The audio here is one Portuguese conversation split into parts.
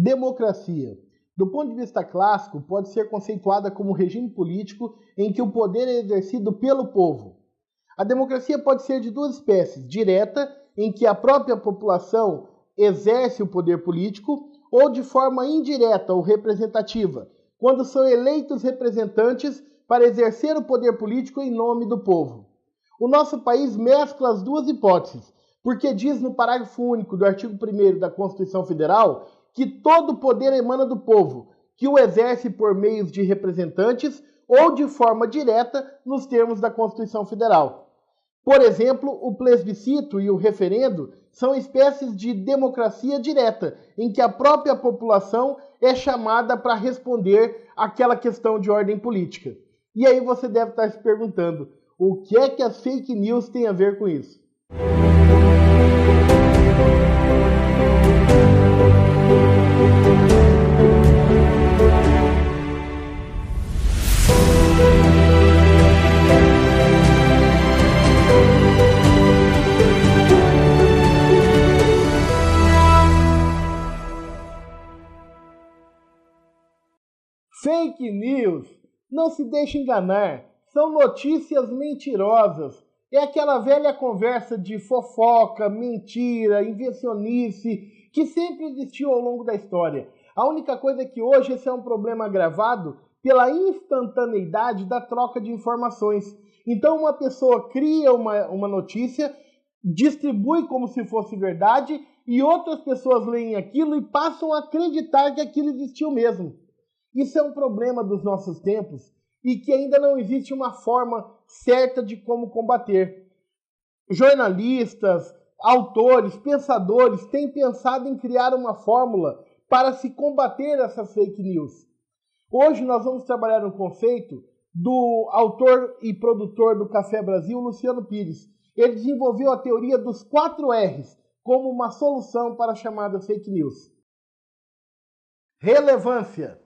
Democracia. Do ponto de vista clássico, pode ser conceituada como um regime político em que o poder é exercido pelo povo. A democracia pode ser de duas espécies: direta, em que a própria população exerce o poder político, ou de forma indireta ou representativa, quando são eleitos representantes para exercer o poder político em nome do povo. O nosso país mescla as duas hipóteses, porque diz no parágrafo único do artigo 1º da Constituição Federal que todo poder emana do povo, que o exerce por meios de representantes ou de forma direta nos termos da Constituição Federal. Por exemplo, o plebiscito e o referendo são espécies de democracia direta, em que a própria população é chamada para responder àquela questão de ordem política. E aí você deve estar se perguntando, o que é que as fake news têm a ver com isso? Fake news, não se deixe enganar, são notícias mentirosas. É aquela velha conversa de fofoca, mentira, invencionice, que sempre existiu ao longo da história. A única coisa é que hoje esse é um problema agravado pela instantaneidade da troca de informações. Então uma pessoa cria uma notícia, distribui como se fosse verdade, e outras pessoas leem aquilo e passam a acreditar que aquilo existiu mesmo. Isso é um problema dos nossos tempos e que ainda não existe uma forma certa de como combater. Jornalistas, autores, pensadores têm pensado em criar uma fórmula para se combater essas fake news. Hoje nós vamos trabalhar no conceito do autor e produtor do Café Brasil, Luciano Pires. Ele desenvolveu a teoria dos 4 R's como uma solução para a chamada fake news. Relevância.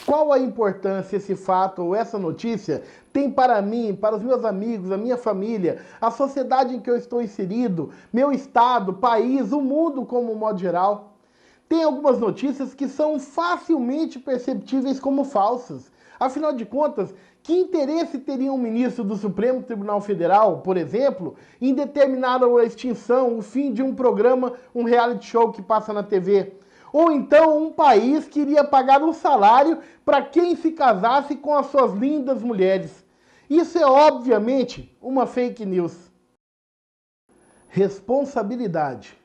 Qual a importância esse fato ou essa notícia tem para mim, para os meus amigos, a minha família, a sociedade em que eu estou inserido, meu estado, país, o mundo como um modo geral? Tem algumas notícias que são facilmente perceptíveis como falsas. Afinal de contas, que interesse teria um ministro do Supremo Tribunal Federal, por exemplo, em determinar a extinção, o fim de um programa, um reality show que passa na TV? Ou então um país que iria pagar um salário para quem se casasse com as suas lindas mulheres. Isso é obviamente uma fake news. Responsabilidade.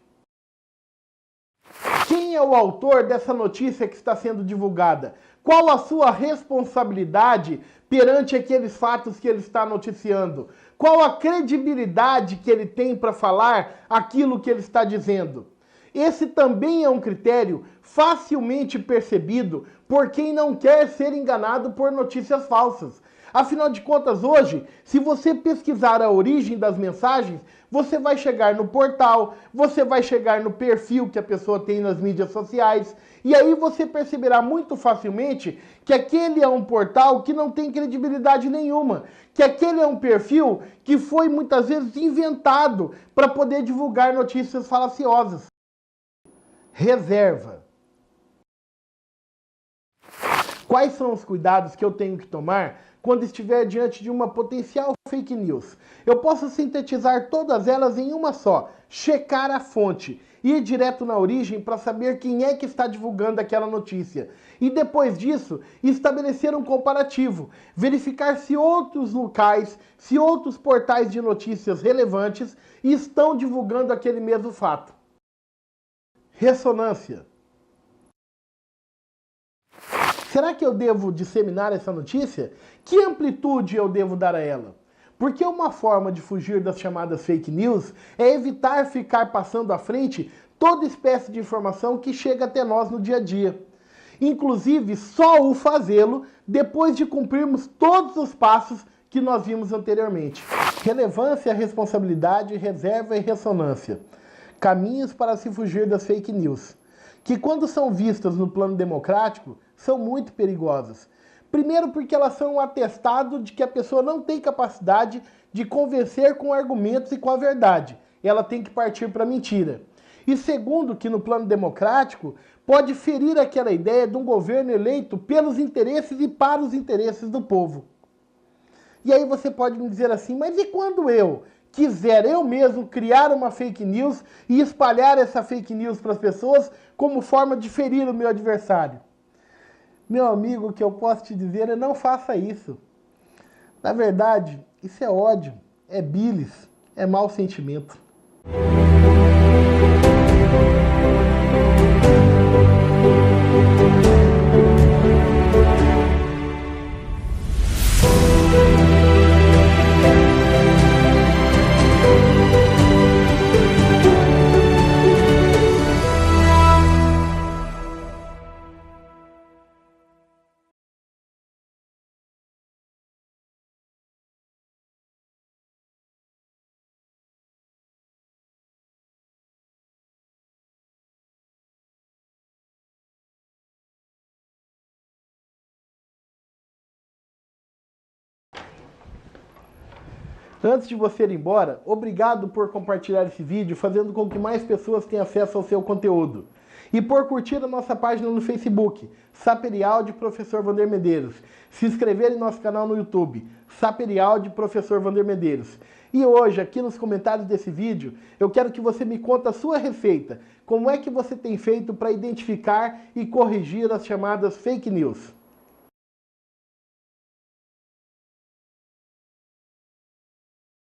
Quem é o autor dessa notícia que está sendo divulgada? Qual a sua responsabilidade perante aqueles fatos que ele está noticiando? Qual a credibilidade que ele tem para falar aquilo que ele está dizendo? Esse também é um critério facilmente percebido por quem não quer ser enganado por notícias falsas. Afinal de contas, hoje, se você pesquisar a origem das mensagens, você vai chegar no portal, você vai chegar no perfil que a pessoa tem nas mídias sociais, e aí você perceberá muito facilmente que aquele é um portal que não tem credibilidade nenhuma, que aquele é um perfil que foi muitas vezes inventado para poder divulgar notícias falaciosas. Reserva. Quais são os cuidados que eu tenho que tomar quando estiver diante de uma potencial fake news? Eu posso sintetizar todas elas em uma só: checar a fonte, ir direto na origem para saber quem é que está divulgando aquela notícia. E depois disso, estabelecer um comparativo, verificar se outros locais, se outros portais de notícias relevantes estão divulgando aquele mesmo fato. Ressonância. Será que eu devo disseminar essa notícia? Que amplitude eu devo dar a ela? Porque uma forma de fugir das chamadas fake news é evitar ficar passando à frente toda espécie de informação que chega até nós no dia a dia. Inclusive, só o fazê-lo depois de cumprirmos todos os passos que nós vimos anteriormente. Relevância, responsabilidade, reserva e ressonância. Caminhos para se fugir das fake news, que quando são vistas no plano democrático, são muito perigosas. Primeiro porque elas são um atestado de que a pessoa não tem capacidade de convencer com argumentos e com a verdade. Ela tem que partir para a mentira. E segundo, que no plano democrático pode ferir aquela ideia de um governo eleito pelos interesses e para os interesses do povo. E aí você pode me dizer assim, mas e quando eu quiser eu mesmo criar uma fake news e espalhar essa fake news para as pessoas como forma de ferir o meu adversário? Meu amigo, o que eu posso te dizer é não faça isso. Na verdade, isso é ódio, é bilis, é mau sentimento. Antes de você ir embora, obrigado por compartilhar esse vídeo, fazendo com que mais pessoas tenham acesso ao seu conteúdo. E por curtir a nossa página no Facebook, Saperial de Professor Wander Medeiros. Se inscrever em nosso canal no YouTube, Saperial de Professor Wander Medeiros. E hoje, aqui nos comentários desse vídeo, eu quero que você me conte a sua receita. Como é que você tem feito para identificar e corrigir as chamadas fake news?